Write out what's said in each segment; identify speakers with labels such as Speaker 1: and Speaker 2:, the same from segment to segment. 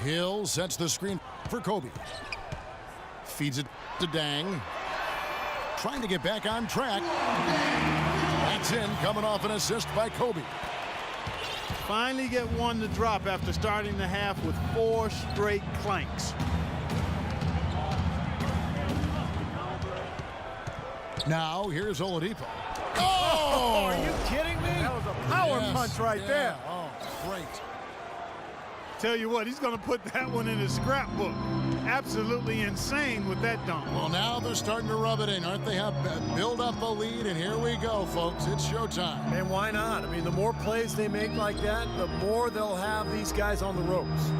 Speaker 1: Hill sets the screen for Kobe. Feeds it to Dang. Trying to get back on track. That's in, coming off an assist by Kobe.
Speaker 2: Finally get one to drop after starting the half with 4 straight clanks.
Speaker 1: Now, here's Oladipo.
Speaker 2: Oh, are you kidding me? That was a power punch right there.
Speaker 1: Oh, great.
Speaker 2: Tell you what, he's going to put that one in his scrapbook. Absolutely insane with that dunk.
Speaker 1: Well, now they're starting to rub it in, aren't they? Build up a lead, and here we go, folks. It's showtime.
Speaker 3: And why not? I mean, the more plays they make like that, the more they'll have these guys on the ropes.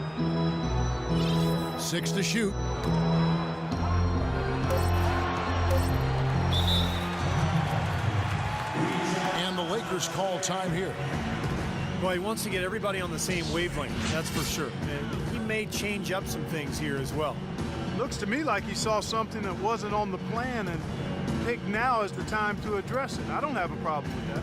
Speaker 1: 6 to shoot. And the Lakers call time here.
Speaker 3: Well, he wants to get everybody on the same wavelength, that's for sure. And he may change up some things here as well.
Speaker 2: Looks to me like he saw something that wasn't on the plan and picked now as the time to address it. I don't have a problem with that.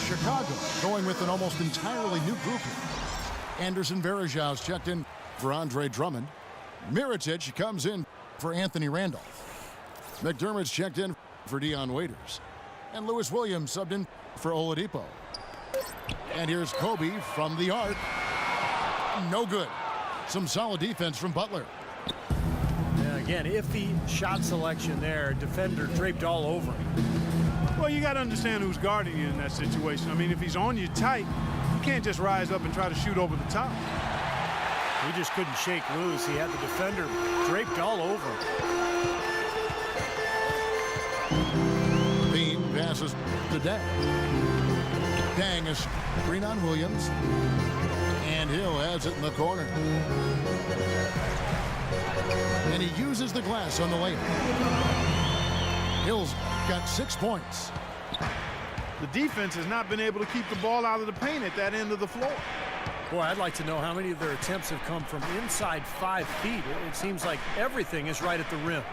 Speaker 1: Chicago going with an almost entirely new group here. Anderson Varejau's checked in for Andre Drummond. Mirotic comes in for Anthony Randolph. McDermott's checked in for Dion Waiters. And Lewis Williams subbed in for Oladipo. And here's Kobe from the arc. No good. Some solid defense from Butler.
Speaker 3: Yeah, again, iffy shot selection there. Defender draped all over him.
Speaker 2: Well, you got to understand who's guarding you in that situation. I mean, if he's on you tight, you can't just rise up and try to shoot over the top.
Speaker 3: He just couldn't shake loose. He had the defender draped all over him.
Speaker 1: Bean passes to Dang. Dang is screen on Williams. And Hill has it in the corner. And he uses the glass on the layup. Hill's got 6 points.
Speaker 2: The defense has not been able to keep the ball out of the paint at that end of the floor.
Speaker 3: Boy, I'd like to know how many of their attempts have come from inside 5 feet. It seems like everything is right at the rim.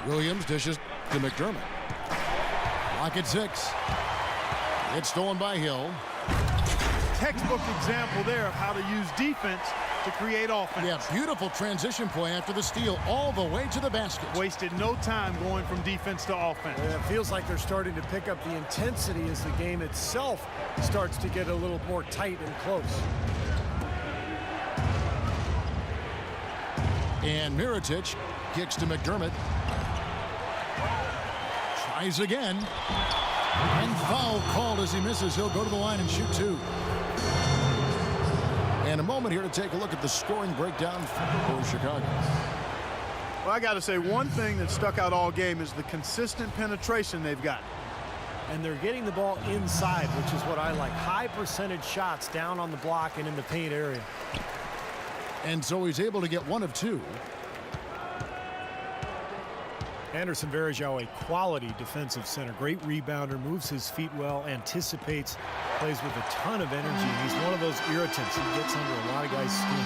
Speaker 1: Williams dishes to McDermott. Lock at 6. It's stolen by Hill.
Speaker 2: Textbook example there of how to use defense to create offense.
Speaker 1: Yeah, beautiful transition play after the steal all the way to the basket.
Speaker 2: Wasted no time going from defense to offense.
Speaker 3: Yeah, it feels like they're starting to pick up the intensity as the game itself starts to get a little more tight and close.
Speaker 1: And Mirotic kicks to McDermott. Tries again. And foul called as he misses. He'll go to the line and shoot 2. And a moment here to take a look at the scoring breakdown for Chicago.
Speaker 2: Well, I got to say, one thing that stuck out all game is the consistent penetration they've got.
Speaker 3: And they're getting the ball inside, which is what I like. High percentage shots down on the block and in the paint area.
Speaker 1: And so he's able to get 1 of 2.
Speaker 3: Anderson Varejao, a quality defensive center. Great rebounder, moves his feet well, anticipates, plays with a ton of energy. He's one of those irritants. He gets under a lot of guys' skin.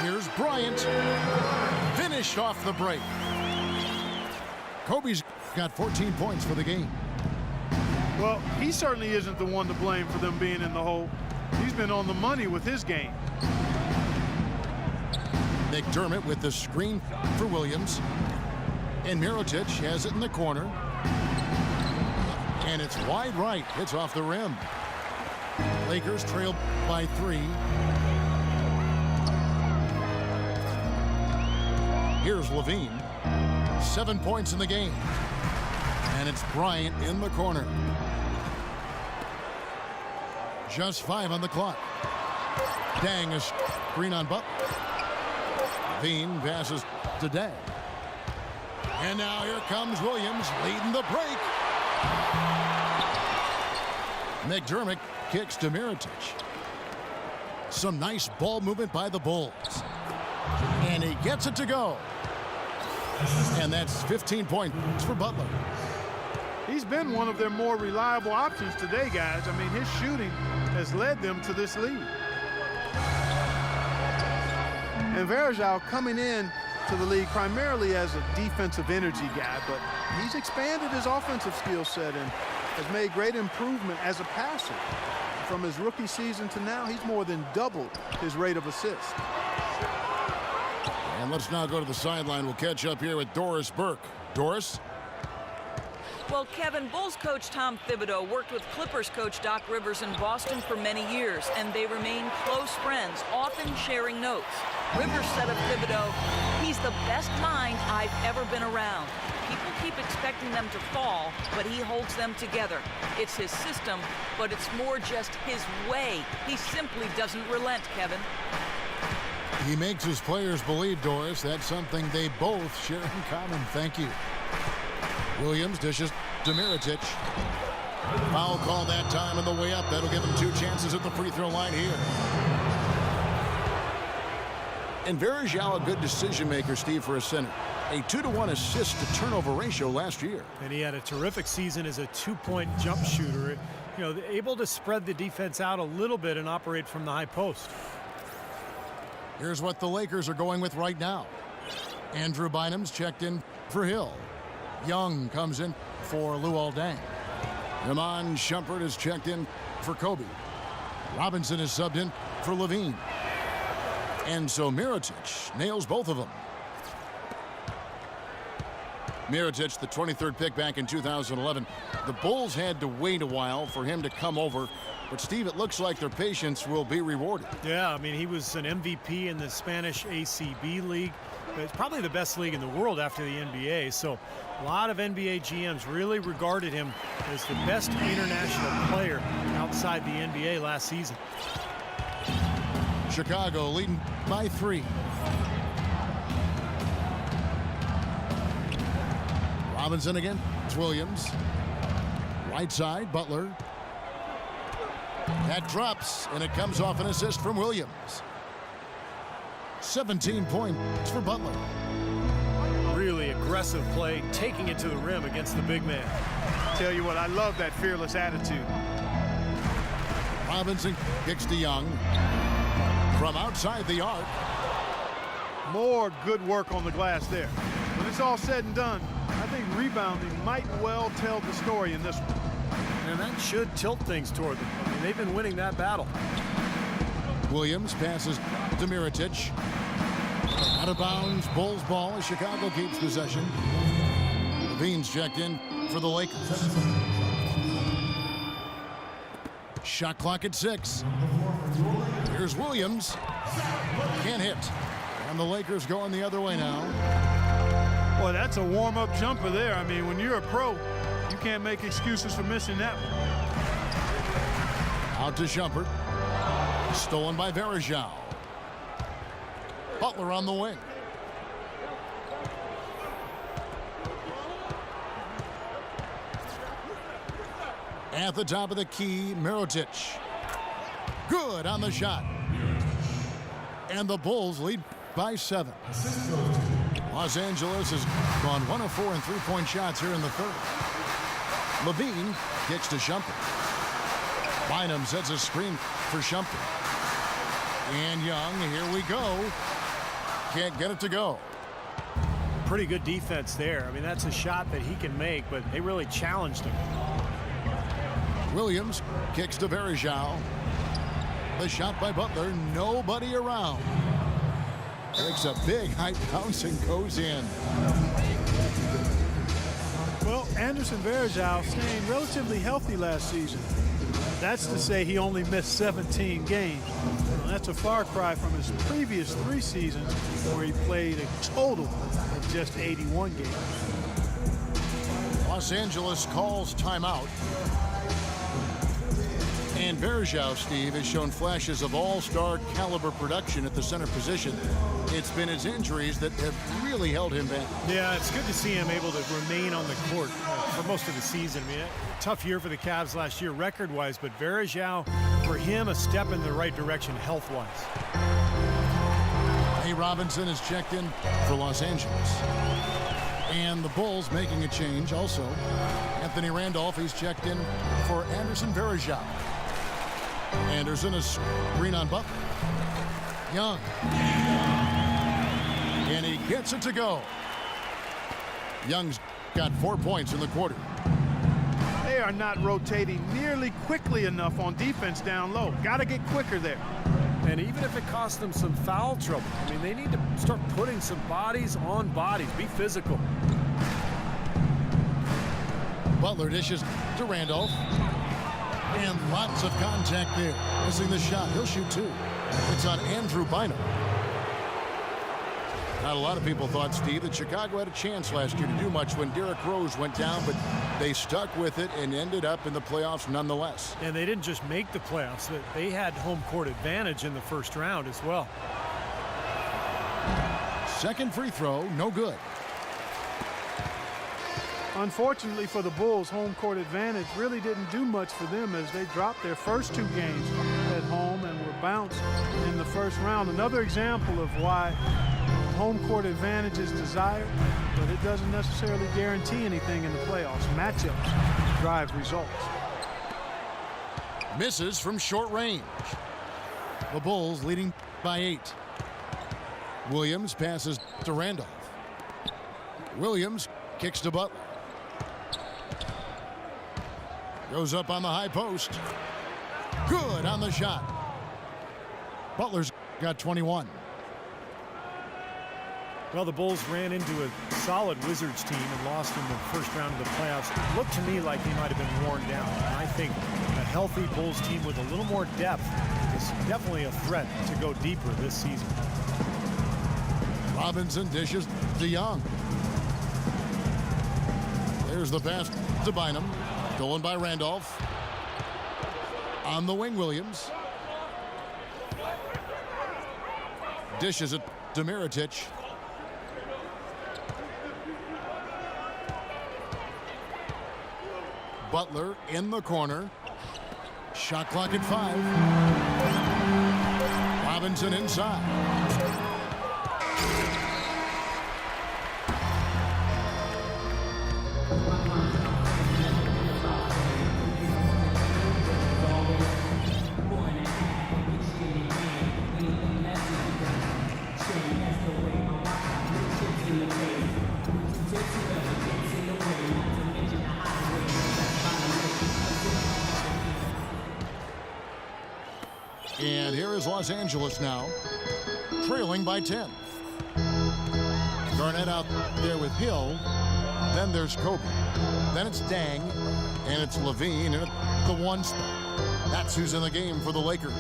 Speaker 1: Here's Bryant. Finished off the break. Kobe's got 14 points for the game.
Speaker 2: Well, he certainly isn't the one to blame for them being in the hole. He's been on the money with his game.
Speaker 1: McDermott with the screen for Williams. And Mirotic has it in the corner. And it's wide right. It's off the rim. Lakers trail by 3. Here's Levine. 7 points in the game. And it's Bryant in the corner. Just 5 on the clock. Dang is screen on Butler. Levine passes to Dang. And now here comes Williams leading the break. McDermott kicks to Mirotic. Some nice ball movement by the Bulls. And he gets it to go. And that's 15 points for Butler.
Speaker 2: He's been one of their more reliable options today, guys. I mean, his shooting has led them to this lead. And Varejao coming in to the league primarily as a defensive energy guy, but he's expanded his offensive skill set and has made great improvement as a passer. From his rookie season to now, he's more than doubled his rate of assist.
Speaker 1: And let's now go to the sideline. We'll catch up here with Doris Burke. Doris?
Speaker 4: Well, Kevin, Bulls coach Tom Thibodeau worked with Clippers coach Doc Rivers in Boston for many years, and they remain close friends, often sharing notes. Rivers said of Thibodeau, "He's the best mind I've ever been around. People keep expecting them to fall, but he holds them together. It's his system, but it's more just his way. He simply doesn't relent, Kevin."
Speaker 1: He makes his players believe, Doris. That's something they both share in common. Thank you. Williams dishes to Mirotic. Foul call that time on the way up. That'll give him 2 chances at the free throw line here. And Varejao, a good decision maker, Steve, for a center. A 2-to-1 assist to turnover ratio last year.
Speaker 3: And he had a terrific season as a 2-point jump shooter. You know, able to spread the defense out a little bit and operate from the high post.
Speaker 1: Here's what the Lakers are going with right now. Andrew Bynum's checked in for Hill. Young comes in for Luol Deng. Iman Shumpert is checked in for Kobe. Robinson is subbed in for Levine. And so Mirotic nails both of them. Mirotic, the 23rd pick back in 2011. The Bulls had to wait a while for him to come over. But, Steve, it looks like their patience will be rewarded.
Speaker 3: Yeah, I mean, he was an MVP in the Spanish ACB League. It's probably the best league in the world after the NBA. So a lot of NBA GMs really regarded him as the best international player outside the NBA last season.
Speaker 1: Chicago leading by 3. Robinson again. It's Williams. Right side, Butler. That drops, and it comes off an assist from Williams. 17 points for Butler.
Speaker 3: Really aggressive play, taking it to the rim against the big man.
Speaker 2: Tell you what, I love that fearless attitude.
Speaker 1: Robinson kicks to Young. From outside the arc.
Speaker 2: More good work on the glass there. When it's all said and done, I think rebounding might well tell the story in this one.
Speaker 3: And that should tilt things toward them. I mean, they've been winning that battle.
Speaker 1: Williams passes to Mirotic. Out of bounds, Bulls ball as Chicago keeps possession. Levine's checked in for the Lakers. Shot clock at 6. Here's Williams. Can't hit. And the Lakers going the other way now.
Speaker 2: Boy, that's a warm-up jumper there. I mean, when you're a pro, you can't make excuses for missing that one.
Speaker 1: Out to Shumpert. Stolen by Varejao. Butler on the wing. At the top of the key, Mirotic. Good on the shot. And the Bulls lead by 7. Los Angeles has gone 1 of 4 in 3-point shots here in the third. Levine kicks to Shumpert. Bynum sets a screen for Shumpert. And Young, here we go. Can't get it to go.
Speaker 3: Pretty good defense there. I mean, that's a shot that he can make, but they really challenged him.
Speaker 1: Williams kicks to Varejao. The shot by Butler, nobody around. Takes a big high bounce and goes in.
Speaker 2: Well, Anderson Varejao staying relatively healthy last season. That's to say he only missed 17 games. Well, that's a far cry from his previous 3 seasons where he played a total of just 81 games.
Speaker 1: Los Angeles calls timeout. And Varejao, Steve, has shown flashes of all-star caliber production at the center position. It's been his injuries that have really held him back.
Speaker 3: Yeah, it's good to see him able to remain on the court for most of the season. I mean, tough year for the Cavs last year record-wise, but Varejao, for him, a step in the right direction health-wise.
Speaker 1: Robinson is checked in for Los Angeles. And the Bulls making a change also. Anthony Randolph, he's checked in for Anderson Varejao. Anderson is screen on Butler. Young. And he gets it to go. Young's got 4 points in the quarter.
Speaker 2: They are not rotating nearly quickly enough on defense down low. Got to get quicker there.
Speaker 3: And even if it costs them some foul trouble, I mean, they need to start putting some bodies on bodies. Be physical.
Speaker 1: Butler dishes to Randolph. And lots of contact there. Missing the shot. He'll shoot 2. It's on Andrew Bynum. Not a lot of people thought, Steve, that Chicago had a chance last year to do much when Derrick Rose went down, but they stuck with it and ended up in the playoffs nonetheless.
Speaker 3: And they didn't just make the playoffs. They had home court advantage in the first round as well.
Speaker 1: Second free throw, no good.
Speaker 2: Unfortunately for the Bulls, home court advantage really didn't do much for them as they dropped their first 2 games at home and were bounced in the first round. Another example of why home court advantage is desired, but it doesn't necessarily guarantee anything in the playoffs. Matchups drive results.
Speaker 1: Misses from short range. The Bulls leading by 8. Williams passes to Randolph. Williams kicks to Butler. Goes up on the high post. Good on the shot. Butler's got 21.
Speaker 3: Well, the Bulls ran into a solid Wizards team and lost in the first round of the playoffs. It looked to me like they might have been worn down. And I think a healthy Bulls team with a little more depth is definitely a threat to go deeper this season.
Speaker 1: Robinson dishes to Young. There's the pass to Bynum. Stolen by Randolph. On the wing, Williams. Dishes it to Mirotic. Butler in the corner. Shot clock at 5. Robinson inside. And here is Los Angeles now, trailing by 10. Garnett out there with Hill. Then there's Kobe. Then it's Dang. And it's Levine in the 1 spot. That's who's in the game for the Lakers.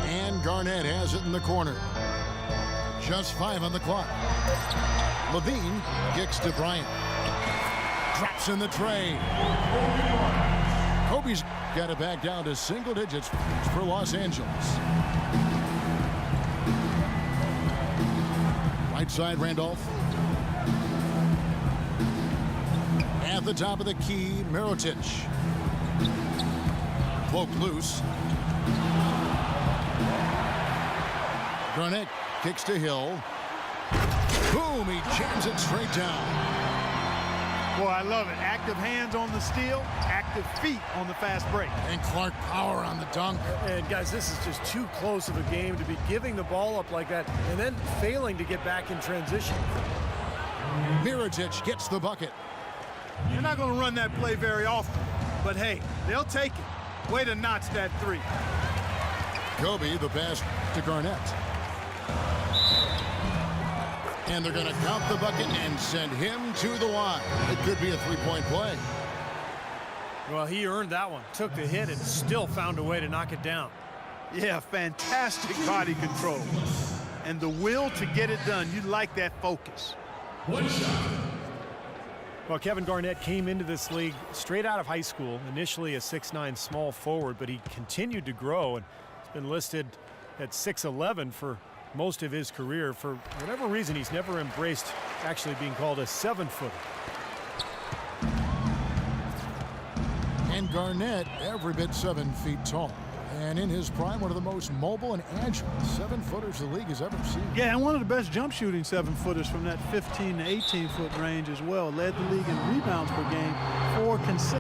Speaker 1: And Garnett has it in the corner. Just 5 on the clock. Levine kicks to Bryant. Drops in the tray. Kobe's got it back down to single digits for Los Angeles. Right side, Randolph. At the top of the key, Mirotic. Poked loose. Garnett kicks to Hill. Boom, he jams it straight down.
Speaker 2: Boy, I love it. Active hands on the steal, active feet on the fast break.
Speaker 1: And Clark power on the dunk.
Speaker 3: And guys, this is just too close of a game to be giving the ball up like that and then failing to get back in transition.
Speaker 1: Mirotic gets the bucket.
Speaker 2: They're not going to run that play very often, but hey, they'll take it. Way to notch that 3.
Speaker 1: Kobe, the pass to Garnett. And they're going to count the bucket and send him to the line. It could be a 3-point play.
Speaker 3: Well, he earned that one. Took the hit and still found a way to knock it down.
Speaker 2: Yeah, fantastic body control. And the will to get it done. You like that focus.
Speaker 3: Well, Kevin Garnett came into this league straight out of high school, initially a 6'9" small forward, but he continued to grow and has been listed at 6'11" for most of his career. For whatever reason, he's never embraced actually being called a 7-footer.
Speaker 1: And Garnett, every bit 7 feet tall. And in his prime, one of the most mobile and agile 7-footers the league has ever seen.
Speaker 2: Yeah, and one of the best jump shooting 7-footers from that 15 to 18-foot range as well. Led the league in rebounds per game for consistent.